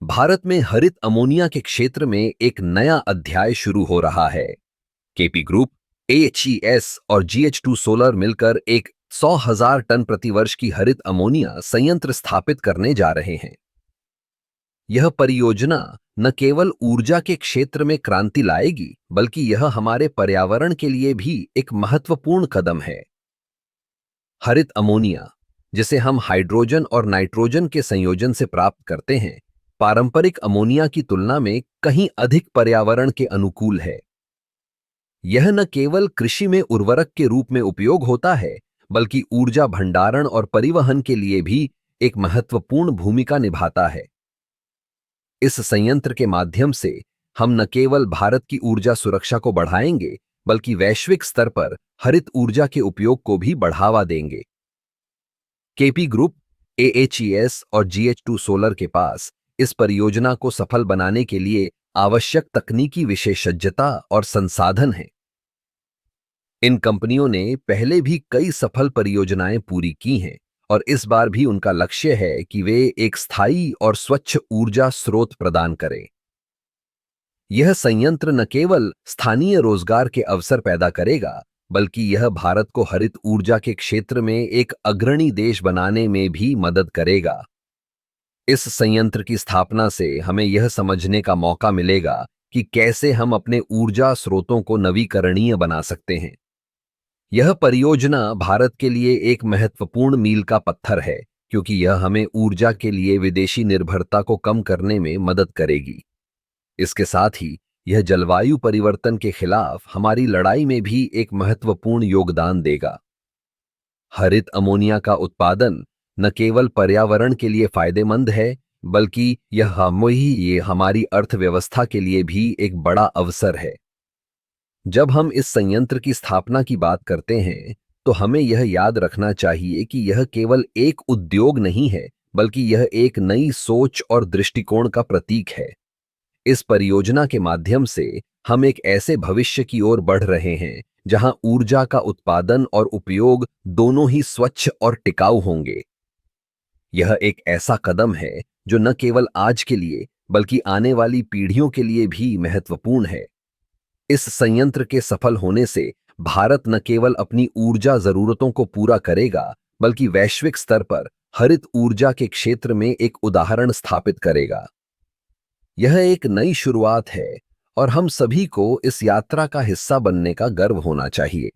भारत में हरित अमोनिया के क्षेत्र में एक नया अध्याय शुरू हो रहा है। केपी ग्रुप, एचईएस और जीएच2 सोलर मिलकर एक 100,000 टन प्रतिवर्ष की हरित अमोनिया संयंत्र स्थापित करने जा रहे हैं। यह परियोजना न केवल ऊर्जा के क्षेत्र में क्रांति लाएगी, बल्कि यह हमारे पर्यावरण के लिए भी एक महत्वपूर्ण कदम है। हरित अमोनिया, जिसे हम हाइड्रोजन और नाइट्रोजन के संयोजन से प्राप्त करते हैं, पारंपरिक अमोनिया की तुलना में कहीं अधिक पर्यावरण के अनुकूल है। यह न केवल कृषि में उर्वरक के रूप में उपयोग होता है, बल्कि ऊर्जा भंडारण और परिवहन के लिए भी एक महत्वपूर्ण भूमिका निभाता है। इस संयंत्र के माध्यम से हम न केवल भारत की ऊर्जा सुरक्षा को बढ़ाएंगे, बल्कि वैश्विक स्तर पर हरित ऊर्जा के उपयोग को भी बढ़ावा देंगे। केपी ग्रुप, एएचईएस और जीएच2 सोलर के पास इस परियोजना को सफल बनाने के लिए आवश्यक तकनीकी विशेषज्ञता और संसाधन हैं। इन कंपनियों ने पहले भी कई सफल परियोजनाएं पूरी की हैं और इस बार भी उनका लक्ष्य है कि वे एक स्थायी और स्वच्छ ऊर्जा स्रोत प्रदान करें। यह संयंत्र न केवल स्थानीय रोजगार के अवसर पैदा करेगा, बल्कि यह भारत को हरित ऊर्जा के क्षेत्र में एक अग्रणी देश बनाने में भी मदद करेगा। इस संयंत्र की स्थापना से हमें यह समझने का मौका मिलेगा कि कैसे हम अपने ऊर्जा स्रोतों को नवीकरणीय बना सकते हैं। यह परियोजना भारत के लिए एक महत्वपूर्ण मील का पत्थर है, क्योंकि यह हमें ऊर्जा के लिए विदेशी निर्भरता को कम करने में मदद करेगी। इसके साथ ही यह जलवायु परिवर्तन के खिलाफ हमारी लड़ाई में भी एक महत्वपूर्ण योगदान देगा। हरित अमोनिया का उत्पादन न केवल पर्यावरण के लिए फायदेमंद है, बल्कि ये हमारी अर्थव्यवस्था के लिए भी एक बड़ा अवसर है। जब हम इस संयंत्र की स्थापना की बात करते हैं, तो हमें यह याद रखना चाहिए कि यह केवल एक उद्योग नहीं है, बल्कि यह एक नई सोच और दृष्टिकोण का प्रतीक है। इस परियोजना के माध्यम से हम एक ऐसे भविष्य की ओर बढ़ रहे हैं जहां ऊर्जा का उत्पादन और उपयोग दोनों ही स्वच्छ और टिकाऊ होंगे। यह एक ऐसा कदम है जो न केवल आज के लिए, बल्कि आने वाली पीढ़ियों के लिए भी महत्वपूर्ण है। इस संयंत्र के सफल होने से भारत न केवल अपनी ऊर्जा जरूरतों को पूरा करेगा, बल्कि वैश्विक स्तर पर हरित ऊर्जा के क्षेत्र में एक उदाहरण स्थापित करेगा। यह एक नई शुरुआत है और हम सभी को इस यात्रा का हिस्सा बनने का गर्व होना चाहिए।